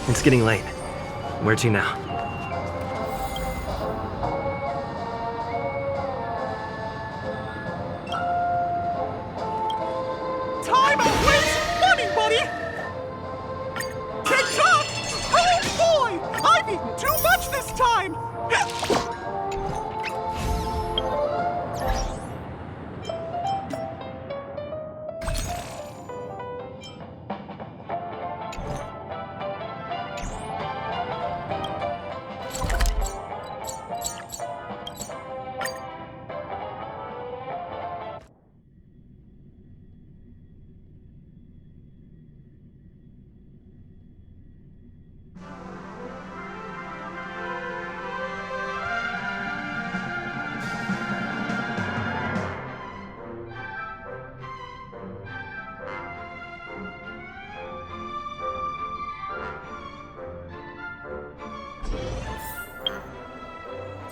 It's getting late. Where to now? Time awaits money, buddy! TikTok! Oh boy! I've eaten too much this time!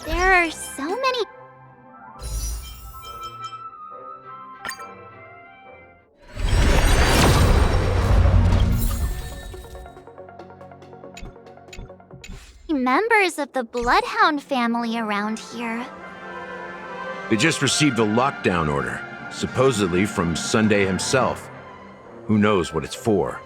There are so many... members of the Bloodhound family around here. They just received a lockdown order, supposedly from Sunday himself. Who knows what it's for?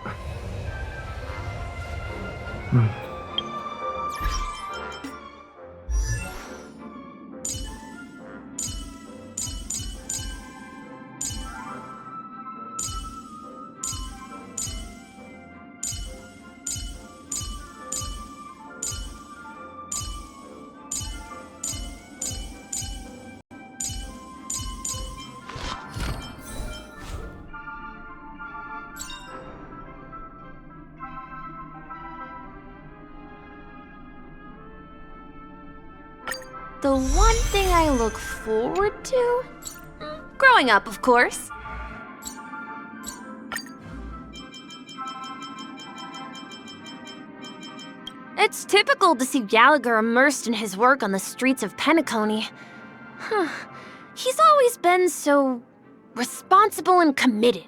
The one thing I look forward to? Growing up, of course. It's typical to see Gallagher immersed in his work on the streets of Penacony. He's always been so responsible and committed.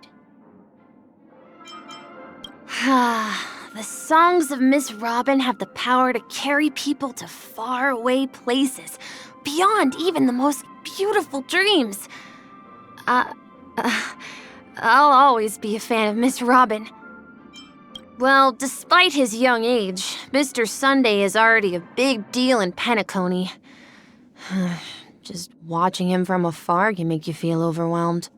The songs of Miss Robin have the power to carry people to faraway places, beyond even the most beautiful dreams. I'll always be a fan of Miss Robin. Well, despite his young age, Mr. Sunday is already a big deal in Penacony. Just watching him from afar can make you feel overwhelmed.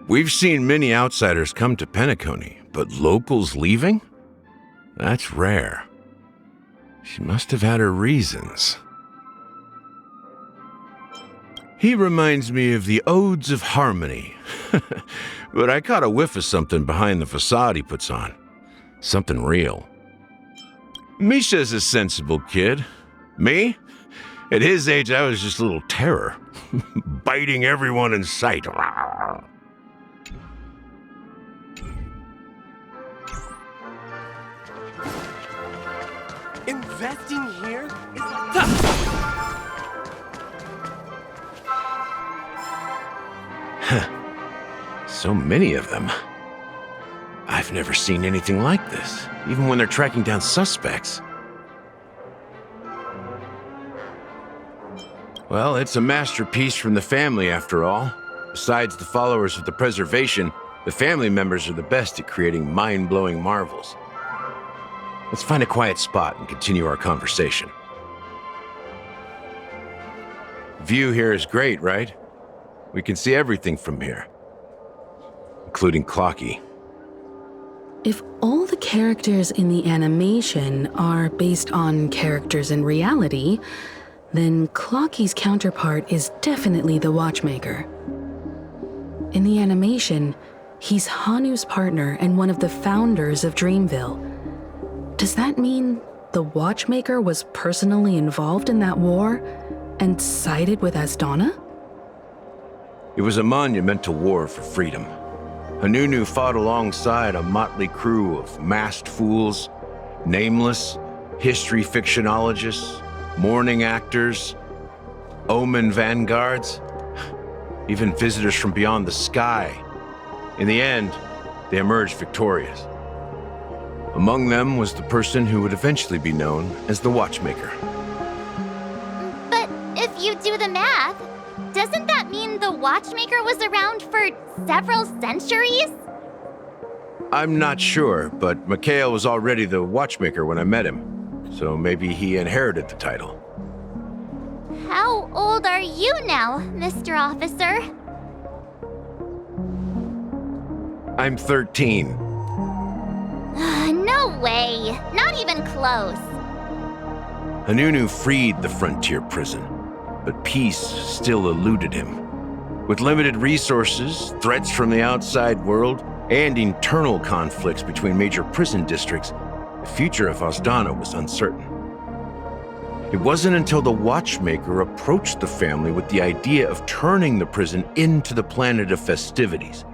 We've seen many outsiders come to Penacony, but locals leaving? That's rare. She must have had her reasons. He reminds me of the Odes of Harmony. But I caught a whiff of something behind the facade he puts on. Something real. Misha's a sensible kid. Me? At his age, I was just a little terror. Biting everyone in sight. Investing here is like... So many of them. I've never seen anything like this, even when they're tracking down suspects. Well, it's a masterpiece from the family, after all. Besides the followers of the preservation, the family members are the best at creating mind-blowing marvels. Let's find a quiet spot and continue our conversation. View here is great, right? We can see everything from here, including Clocky. If all the characters in the animation are based on characters in reality, then Clocky's counterpart is definitely the Watchmaker. In the animation, he's Hanu's partner and one of the founders of Dreamville. Does that mean the Watchmaker was personally involved in that war and sided with Asdana? It was a monumental war for freedom. Hanunu fought alongside a motley crew of masked fools, nameless, history fictionologists, mourning actors, omen vanguards, even visitors from beyond the sky. In the end, they emerged victorious. Among them was the person who would eventually be known as the Watchmaker. But if you do the math, doesn't that mean the Watchmaker was around for several centuries? I'm not sure, but Mikhail was already the Watchmaker when I met him, so maybe he inherited the title. How old are you now, Mr. Officer? I'm 13. No way. Not even close. Hanunu freed the frontier prison, but peace still eluded him. With limited resources, threats from the outside world, and internal conflicts between major prison districts, the future of Asdana was uncertain. It wasn't until the Watchmaker approached the family with the idea of turning the prison into the planet of festivities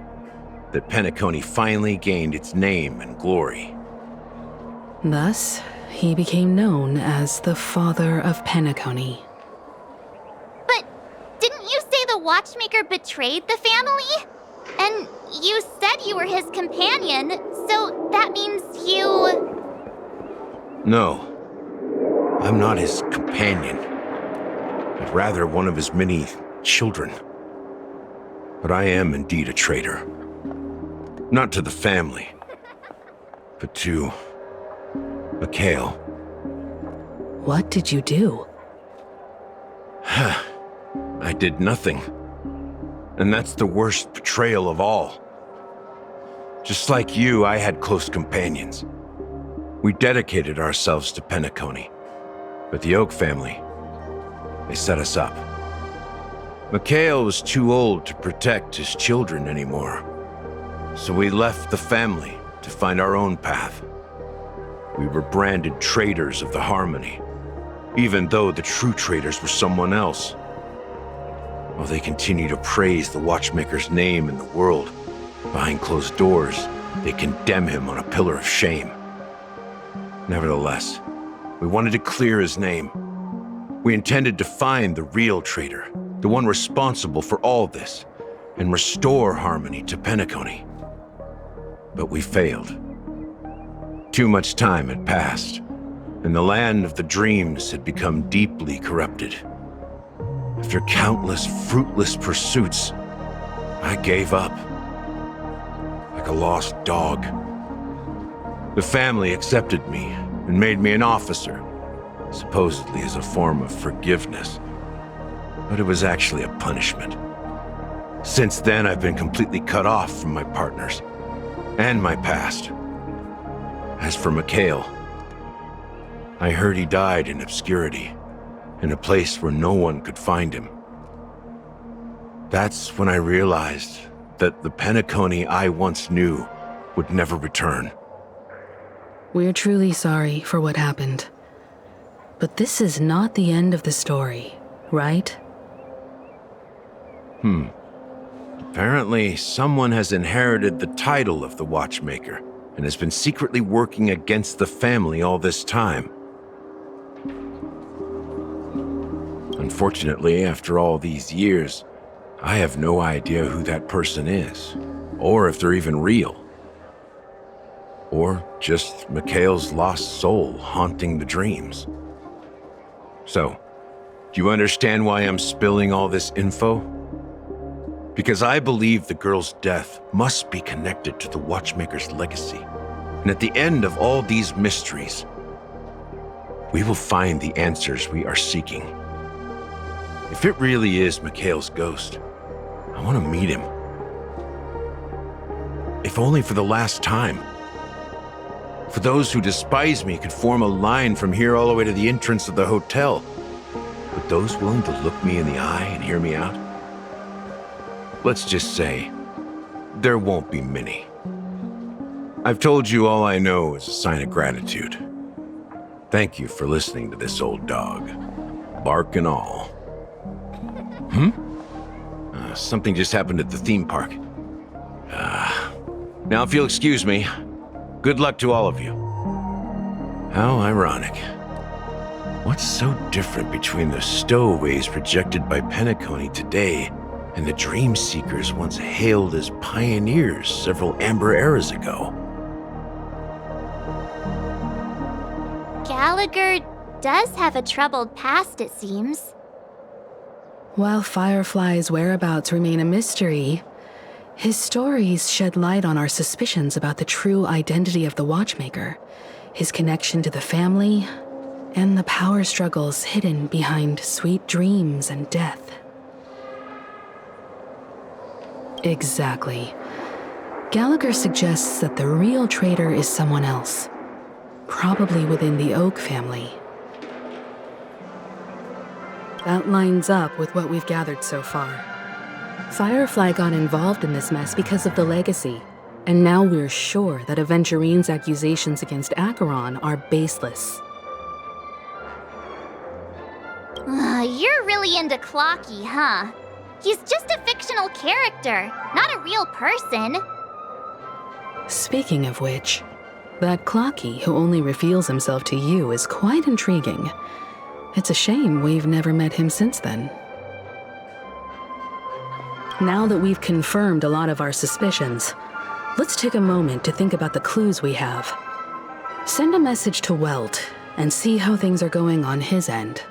that Penacony finally gained its name and glory. Thus, he became known as the Father of Penacony. But didn't you say the Watchmaker betrayed the family? And you said you were his companion, so that means you... No, I'm not his companion, but rather one of his many children. But I am indeed a traitor. Not to the family, but to Mikhail. What did you do? I did nothing. And that's the worst betrayal of all. Just like you, I had close companions. We dedicated ourselves to Penacony. But the Oak family, they set us up. Mikhail was too old to protect his children anymore. So we left the family to find our own path. We were branded traitors of the Harmony, even though the true traitors were someone else. While they continue to praise the Watchmaker's name in the world, behind closed doors, they condemn him on a pillar of shame. Nevertheless, we wanted to clear his name. We intended to find the real traitor, the one responsible for all this, and restore harmony to Penacony. But we failed. Too much time had passed, and the land of the dreams had become deeply corrupted. After countless fruitless pursuits, I gave up. Like a lost dog. The family accepted me and made me an officer, supposedly as a form of forgiveness. But it was actually a punishment. Since then, I've been completely cut off from my partners and my past. As for Mikhail, I heard he died in obscurity, in a place where no one could find him. That's when I realized that the Penacony I once knew would never return. We're truly sorry for what happened. But this is not the end of the story, right? Apparently, someone has inherited the title of the Watchmaker and has been secretly working against the family all this time. Unfortunately, after all these years, I have no idea who that person is, or if they're even real. Or just Mikhail's lost soul haunting the dreams. So, do you understand why I'm spilling all this info? Because I believe the girl's death must be connected to the Watchmaker's legacy. And at the end of all these mysteries, we will find the answers we are seeking. If it really is Mikhail's ghost, I want to meet him. If only for the last time. For those who despise me could form a line from here all the way to the entrance of the hotel. But those willing to look me in the eye and hear me out? Let's just say, there won't be many. I've told you all I know is a sign of gratitude. Thank you for listening to this old dog. Bark and all. Something just happened at the theme park. Now if you'll excuse me, good luck to all of you. How ironic. What's so different between the stowaways projected by Penacony today and the dream seekers once hailed as pioneers several amber eras ago? Gallagher does have a troubled past, it seems. While Firefly's whereabouts remain a mystery, his stories shed light on our suspicions about the true identity of the Watchmaker, his connection to the family, and the power struggles hidden behind sweet dreams and death. Exactly. Gallagher suggests that the real traitor is someone else, probably within the Oak family. That lines up with what we've gathered so far. Firefly got involved in this mess because of the legacy, and now we're sure that Aventurine's accusations against Acheron are baseless. You're really into Clocky, huh? He's just a fictional character, not a real person. Speaking of which, that Clocky who only reveals himself to you is quite intriguing. It's a shame we've never met him since then. Now that we've confirmed a lot of our suspicions, let's take a moment to think about the clues we have. Send a message to Welt and see how things are going on his end.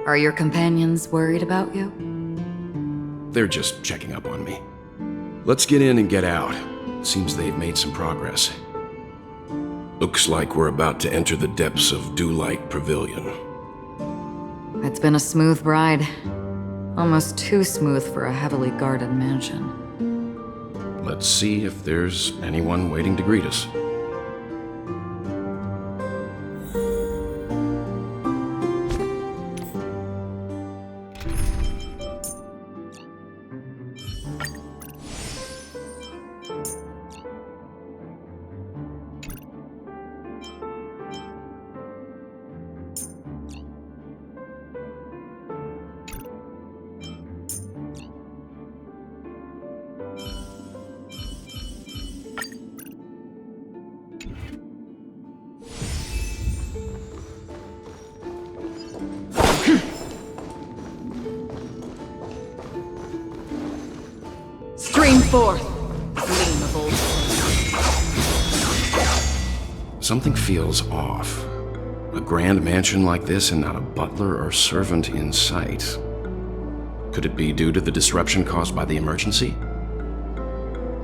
Are your companions worried about you? They're just checking up on me. Let's get in and get out. Seems they've made some progress. Looks like we're about to enter the depths of Dew-Light Pavilion. It's been a smooth ride. Almost too smooth for a heavily guarded mansion. Let's see if there's anyone waiting to greet us. Scream forth, gleam of old. Something feels off. A grand mansion like this and not a butler or servant in sight. Could it be due to the disruption caused by the emergency?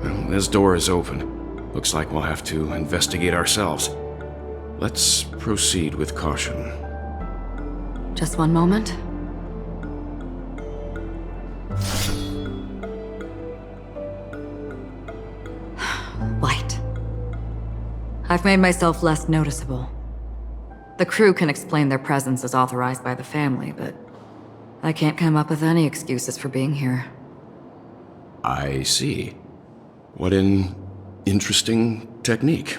Well, this door is open. Looks like we'll have to investigate ourselves. Let's proceed with caution. Just one moment. White. I've made myself less noticeable. The crew can explain their presence as authorized by the family, but I can't come up with any excuses for being here. I see. What an interesting technique.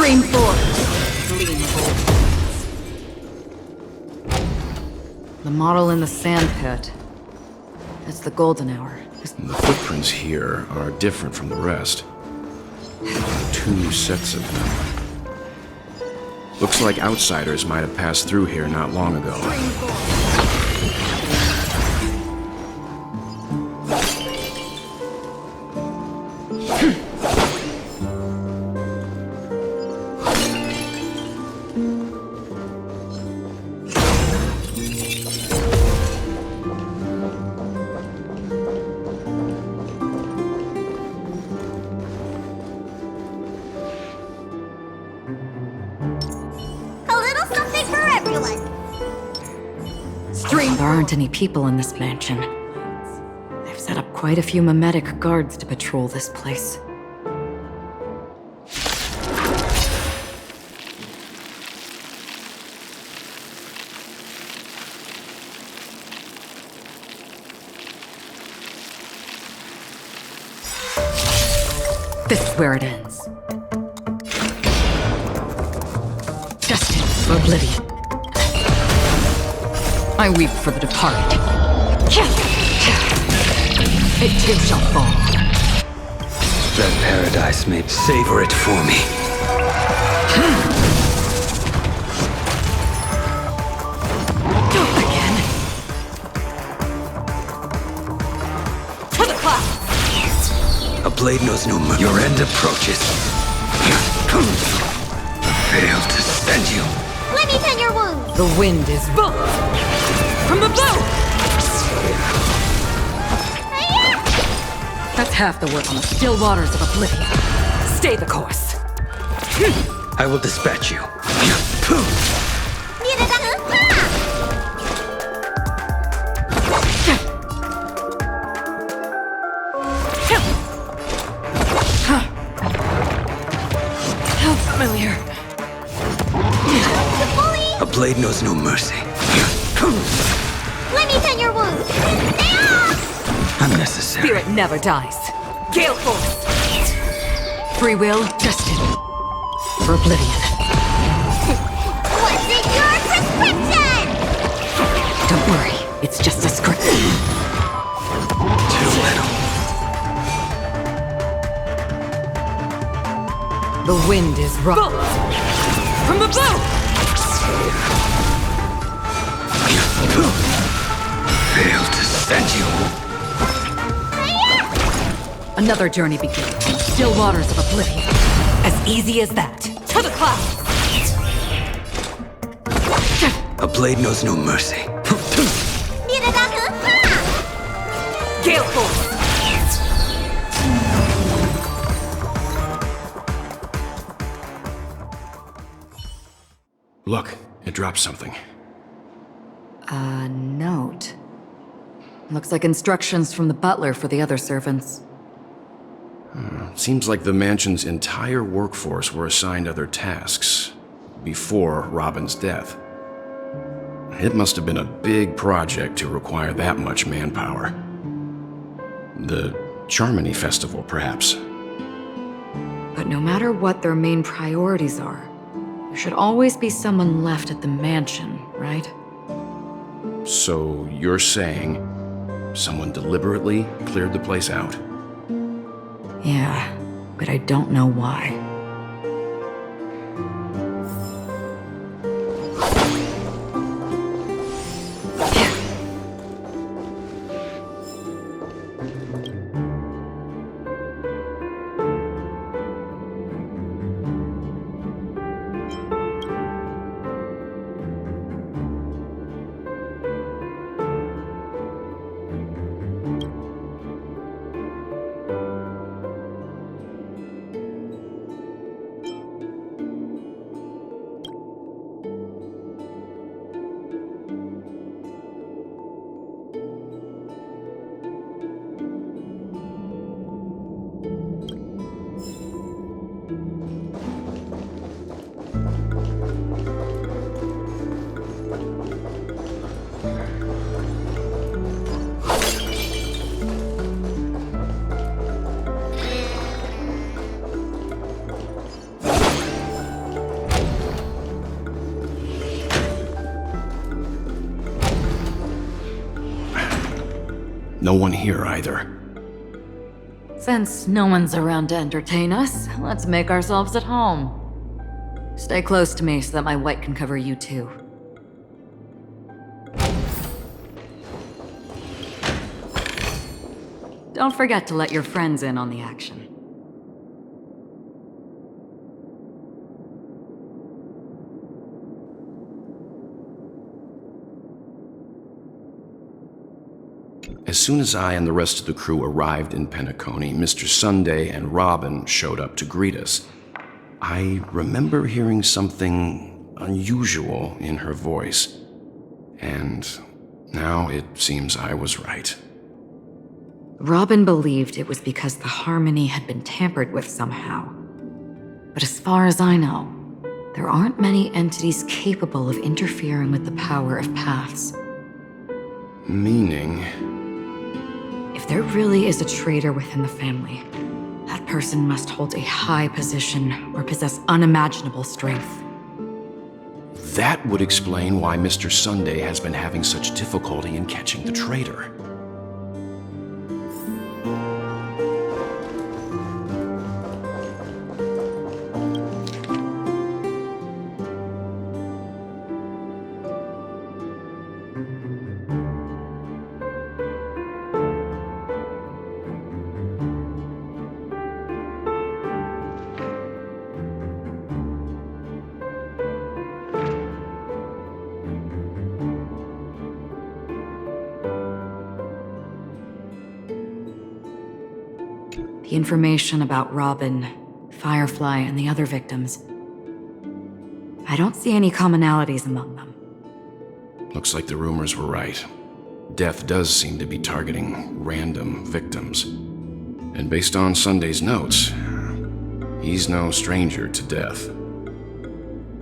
Stream forth. Lean forward. The model in the sand pit. It's the golden hour. The footprints here are different from the rest. 2 sets of them. Looks like outsiders might have passed through here not long ago. There aren't any people in this mansion. They've set up quite a few mimetic guards to patrol this place. This is where it ends. Destined for oblivion. I weep for the departed. It too shall fall. That paradise may savor it for me. Again. To the clouds. A blade knows no mercy. Your end approaches. Fail to send you. Let me tend your wounds. The wind is both from the bow. That's half the work on the still waters of oblivion. Stay the course. I will dispatch you. How familiar. A blade knows no mercy. Let me tend your wounds. Unnecessary. Spirit never dies. Gale force. Free will destined for oblivion. What's in your prescription? Don't worry, it's just a script. Too little. The wind is rough. From the bow. Fail to send you. Another journey begins in the still waters of oblivion. As easy as that. To the clouds. A blade knows no mercy. Gale force. Look, it dropped something. A note. Looks like instructions from the butler for the other servants. Seems like the mansion's entire workforce were assigned other tasks before Robin's death. It must have been a big project to require that much manpower. The Charmony Festival, perhaps. But no matter what their main priorities are, there should always be someone left at the mansion, right? So you're saying someone deliberately cleared the place out? Yeah, but I don't know why. No one here either. Since no one's around to entertain us, let's make ourselves at home. Stay close to me so that my white can cover you too. Don't forget to let your friends in on the action. As soon as I and the rest of the crew arrived in Penacony, Mr. Sunday and Robin showed up to greet us. I remember hearing something unusual in her voice, and now it seems I was right. Robin believed it was because the harmony had been tampered with somehow. But as far as I know, there aren't many entities capable of interfering with the power of paths. Meaning? If there really is a traitor within the family, that person must hold a high position or possess unimaginable strength. That would explain why Mr. Sunday has been having such difficulty in catching the traitor. The information about Robin, Firefly, and the other victims. I don't see any commonalities among them. Looks like the rumors were right. Death does seem to be targeting random victims. And based on Sunday's notes, he's no stranger to death.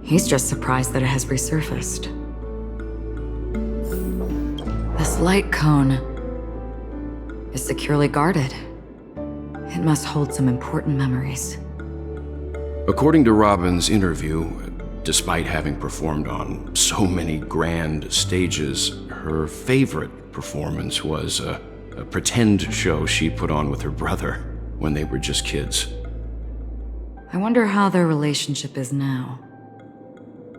He's just surprised that it has resurfaced. This light cone is securely guarded. It must hold some important memories. According to Robin's interview, despite having performed on so many grand stages, her favorite performance was a pretend show she put on with her brother when they were just kids. I wonder how their relationship is now.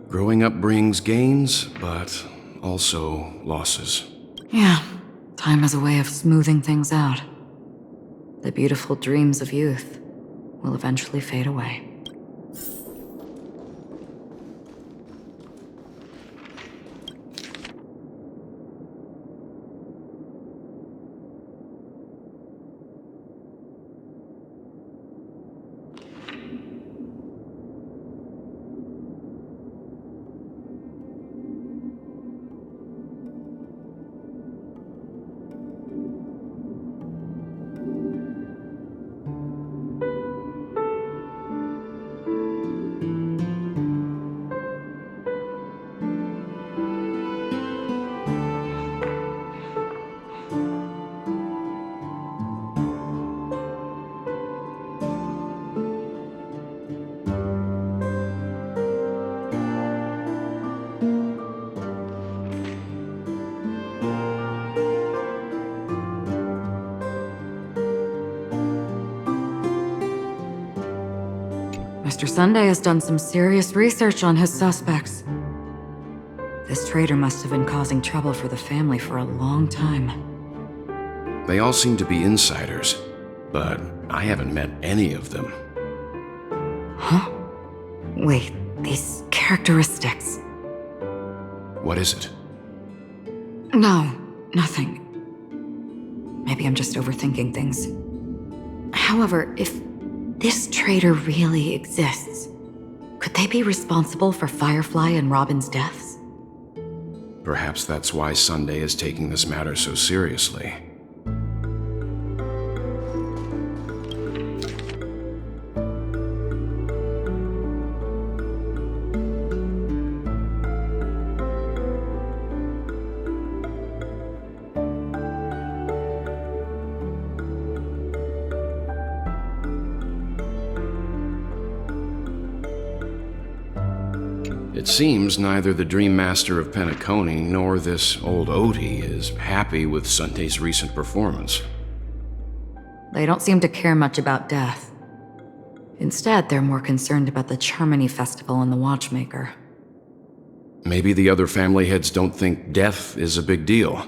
Growing up brings gains, but also losses. Yeah, time has a way of smoothing things out. The beautiful dreams of youth will eventually fade away. Mr. Sunday has done some serious research on his suspects. This traitor must have been causing trouble for the family for a long time. They all seem to be insiders, but I haven't met any of them. Huh? Wait, these characteristics. What is it? No, nothing. Maybe I'm just overthinking things. However, if this traitor really exists, could they be responsible for Firefly and Robin's deaths? Perhaps that's why Sunday is taking this matter so seriously. It seems neither the Dream Master of Penacony nor this old Odie is happy with Sunday's recent performance. They don't seem to care much about death. Instead, they're more concerned about the Charmony Festival and the Watchmaker. Maybe the other family heads don't think death is a big deal.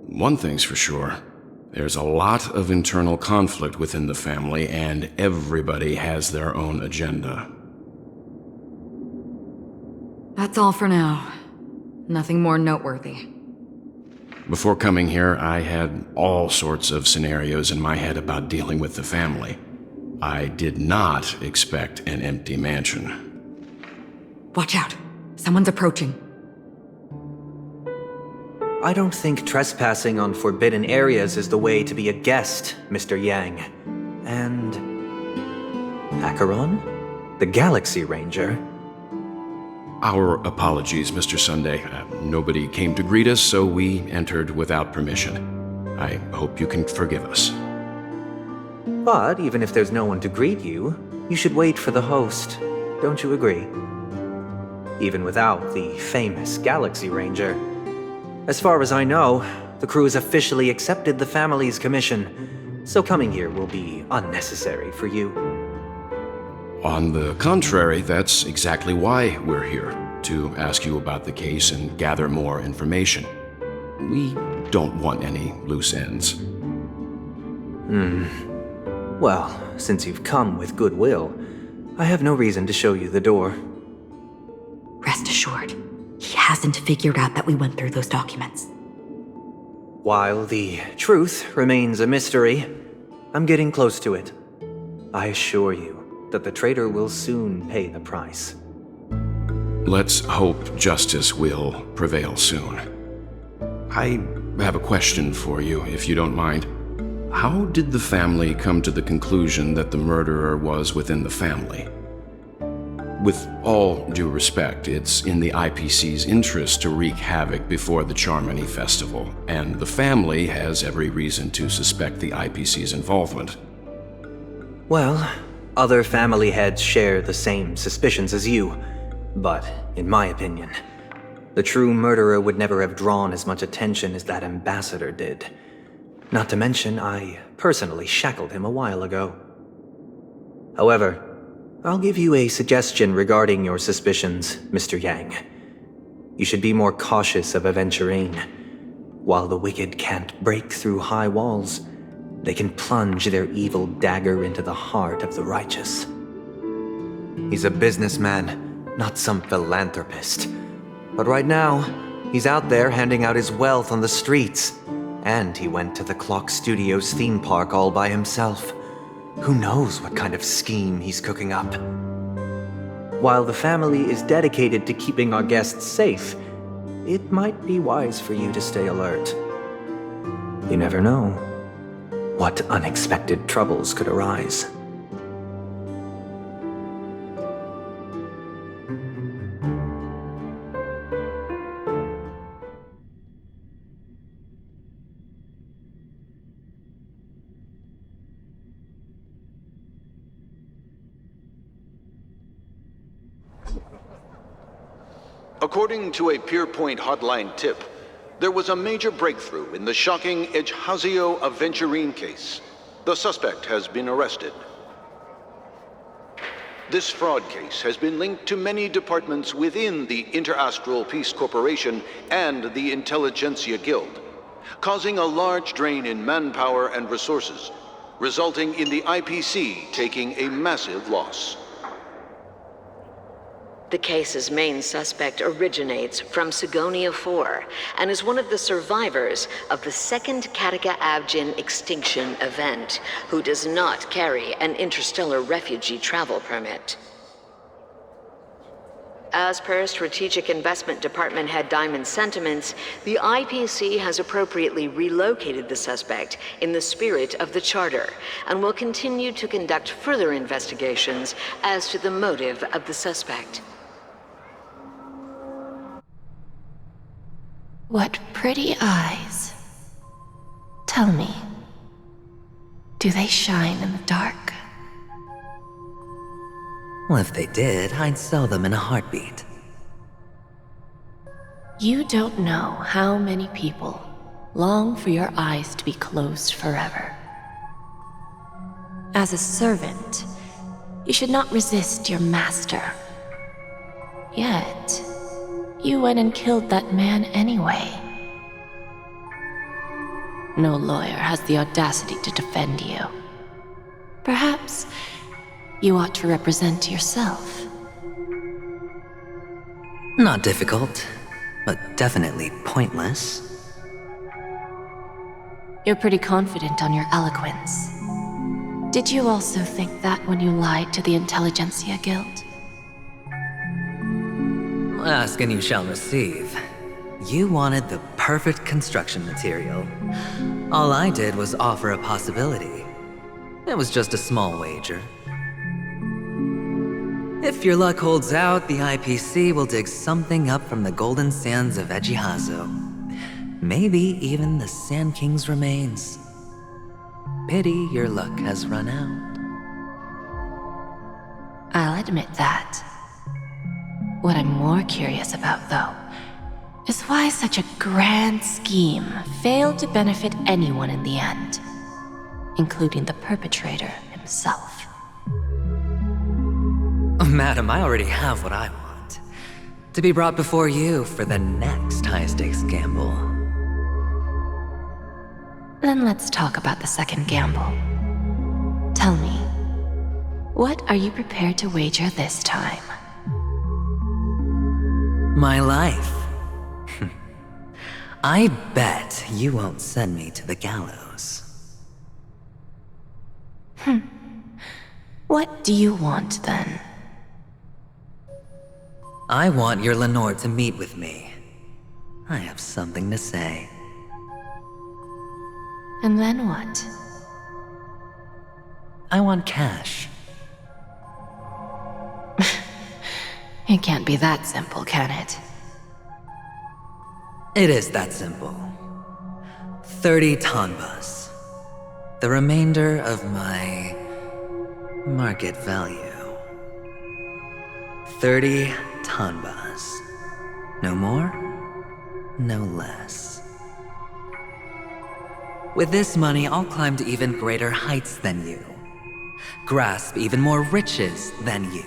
One thing's for sure. There's a lot of internal conflict within the family, and everybody has their own agenda. That's all for now. Nothing more noteworthy. Before coming here, I had all sorts of scenarios in my head about dealing with the family. I did not expect an empty mansion. Watch out! Someone's approaching. I don't think trespassing on forbidden areas is the way to be a guest, Mr. Yang. And... Acheron? The Galaxy Ranger? Our apologies, Mr. Sunday. Nobody came to greet us, so we entered without permission. I hope you can forgive us. But even if there's no one to greet you, you should wait for the host. Don't you agree? Even without the famous Galaxy Ranger. As far as I know, the crew has officially accepted the family's commission, so coming here will be unnecessary for you. On the contrary, that's exactly why we're here, to ask you about the case and gather more information. We don't want any loose ends. Well, since you've come with goodwill, I have no reason to show you the door. Rest assured, he hasn't figured out that we went through those documents. While the truth remains a mystery, I'm getting close to it. I assure you that the traitor will soon pay the price. Let's hope justice will prevail soon. I have a question for you, if you don't mind. How did the family come to the conclusion that the murderer was within the family? With all due respect, it's in the IPC's interest to wreak havoc before the Charmony Festival, and the family has every reason to suspect the IPC's involvement. Well, other family heads share the same suspicions as you, but in my opinion, the true murderer would never have drawn as much attention as that ambassador did. Not to mention, I personally shackled him a while ago. However, I'll give you a suggestion regarding your suspicions, Mr. Yang. You should be more cautious of Aventurine. While the wicked can't break through high walls, they can plunge their evil dagger into the heart of the righteous. He's a businessman, not some philanthropist. But right now, he's out there handing out his wealth on the streets. And he went to the Clock Studios theme park all by himself. Who knows what kind of scheme he's cooking up? While the family is dedicated to keeping our guests safe, it might be wise for you to stay alert. You never know what unexpected troubles could arise. According to a Pierpoint hotline tip, there was a major breakthrough in the shocking MiHoYo Aventurine case. The suspect has been arrested. This fraud case has been linked to many departments within the Interastral Peace Corporation and the Intelligentsia Guild, causing a large drain in manpower and resources, resulting in the IPC taking a massive loss. The case's main suspect originates from Sigonia 4 and is one of the survivors of the second Kataka Abjin extinction event, who does not carry an interstellar refugee travel permit. As per Strategic Investment Department Head Diamond's sentiments, the IPC has appropriately relocated the suspect in the spirit of the Charter and will continue to conduct further investigations as to the motive of the suspect. What pretty eyes. Tell me, do they shine in the dark? Well, if they did, I'd sell them in a heartbeat. You don't know how many people long for your eyes to be closed forever. As a servant, you should not resist your master. Yet, you went and killed that man anyway. No lawyer has the audacity to defend you. Perhaps you ought to represent yourself. Not difficult, but definitely pointless. You're pretty confident on your eloquence. Did you also think that when you lied to the Intelligentsia Guild? Ask and you shall receive. You wanted the perfect construction material. All I did was offer a possibility. It was just a small wager. If your luck holds out, the IPC will dig something up from the golden sands of Ejihazo. Maybe even the Sand King's remains. Pity your luck has run out. I'll admit that. What I'm more curious about, though, is why such a grand scheme failed to benefit anyone in the end, including the perpetrator himself. Madam, I already have what I want. To be brought before you for the next high-stakes gamble. Then let's talk about the second gamble. Tell me, what are you prepared to wager this time? My life. I bet you won't send me to the gallows. What do you want, then? I want your Lenore to meet with me. I have something to say. And then what? I want cash. It can't be that simple, can it? It is that simple. 30 tanbas. The remainder of my market value. 30 tanbas. No more, no less. With this money, I'll climb to even greater heights than you. Grasp even more riches than you.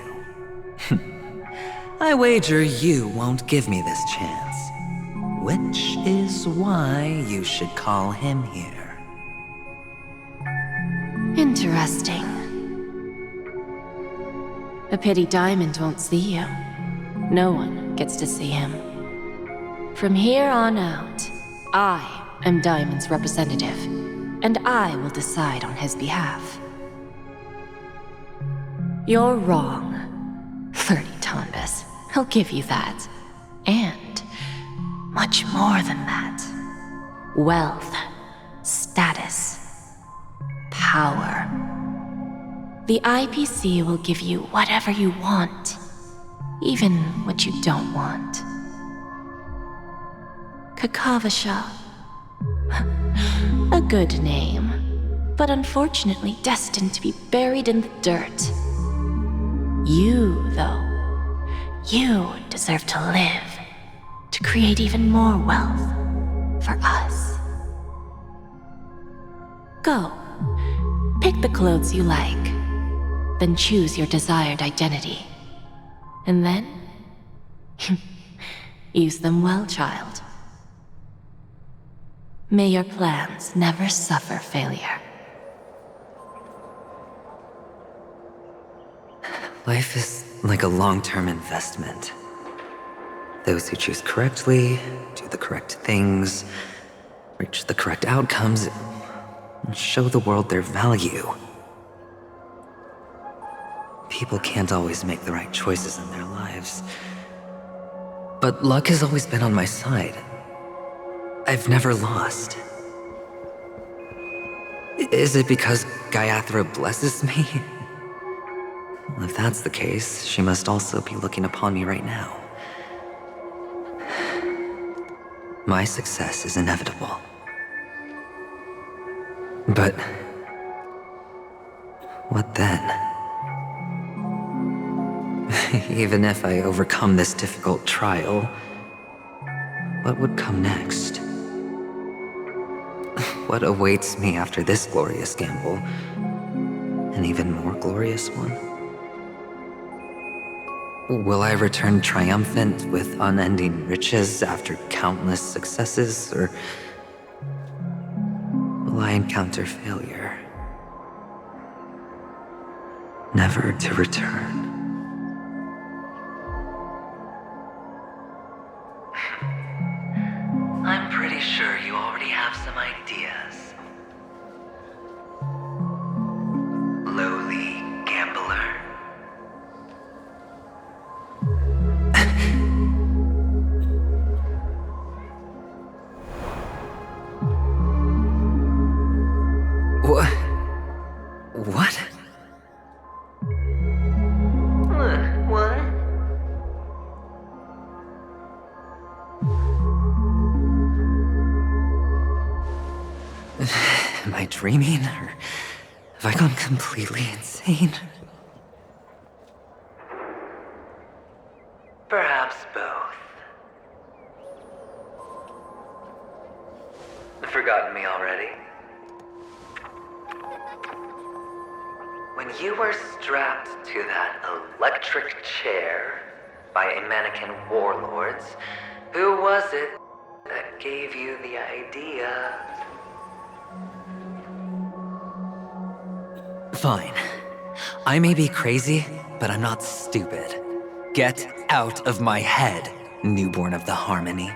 I wager you won't give me this chance. Which is why you should call him here. Interesting. A pity Diamond won't see you. No one gets to see him. From here on out, I am Diamond's representative, and I will decide on his behalf. You're wrong. 30 tanbas. He'll give you that. And much more than that. Wealth, status, power. The IPC will give you whatever you want, even what you don't want. Kakavasha. A good name, but unfortunately destined to be buried in the dirt. You, though, you deserve to live, to create even more wealth for us. Go, pick the clothes you like, then choose your desired identity. And then, use them well, child. May your plans never suffer failure. Life is like a long-term investment. Those who choose correctly, do the correct things, reach the correct outcomes, and show the world their value. People can't always make the right choices in their lives. But luck has always been on my side. I've never lost. Is it because Gayathra blesses me? Well, if that's the case, she must also be looking upon me right now. My success is inevitable. But what then? Even if I overcome this difficult trial, What would come next? What awaits me after this glorious gamble? An even more glorious one? Will I return triumphant with unending riches after countless successes, or will I encounter failure, never to return? I'm pretty sure you already have some ideas. Lowly gambler. What? What? What? Am I dreaming, or have I gone completely insane? Perhaps both. Forgotten me already? When you were strapped to that electric chair by a mannequin warlords, who was it that gave you the idea? Fine. I may be crazy, but I'm not stupid. Get out of my head, newborn of the Harmony.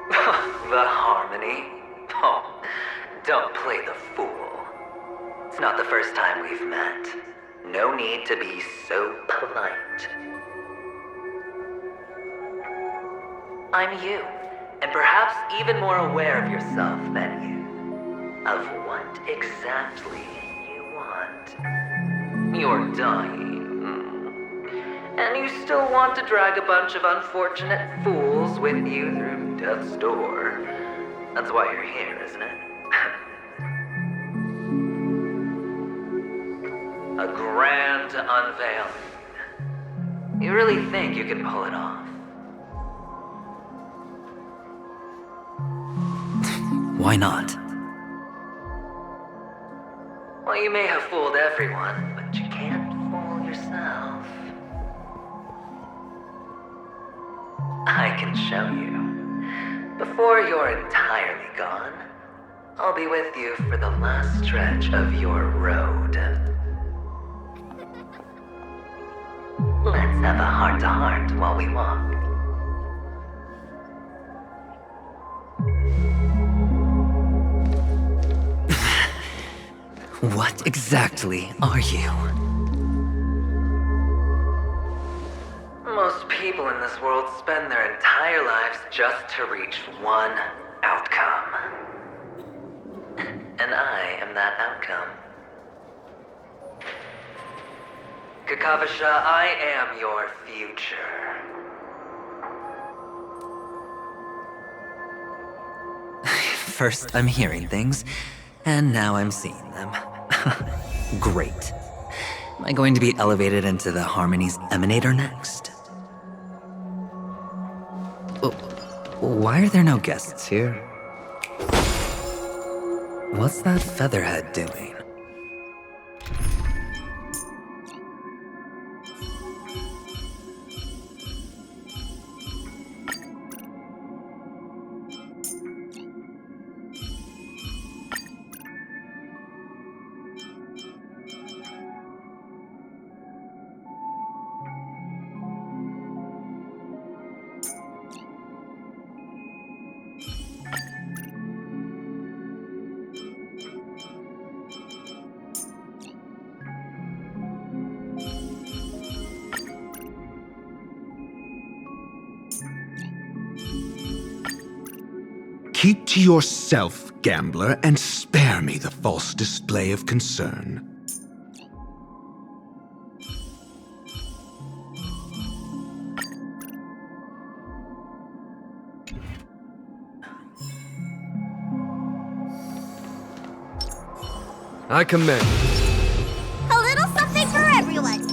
The Harmony? Oh, don't play the fool. It's not the first time we've met. No need to be so polite. I'm you, and perhaps even more aware of yourself than you. Of what exactly you want. You're dying. And you still want to drag a bunch of unfortunate fools with you through death's door. That's why you're here, isn't it? A grand unveiling. You really think you can pull it off? Why not? Well, you may have fooled everyone, but you can't fool yourself. I can show you. Before you're entirely gone, I'll be with you for the last stretch of your road. Let's have a heart-to-heart while we walk. What exactly are you? Most people in this world spend their entire lives just to reach one outcome. And I am that outcome. Kakavasha, I am your future. First, I'm hearing things, and now I'm seeing them. Great. Am I going to be elevated into the Harmony's Emanator next? Why are there no guests here? What's that featherhead doing? Keep to yourself, gambler, and spare me the false display of concern. I commend. A little something for everyone.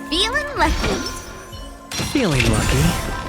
Feeling lucky. Feeling lucky.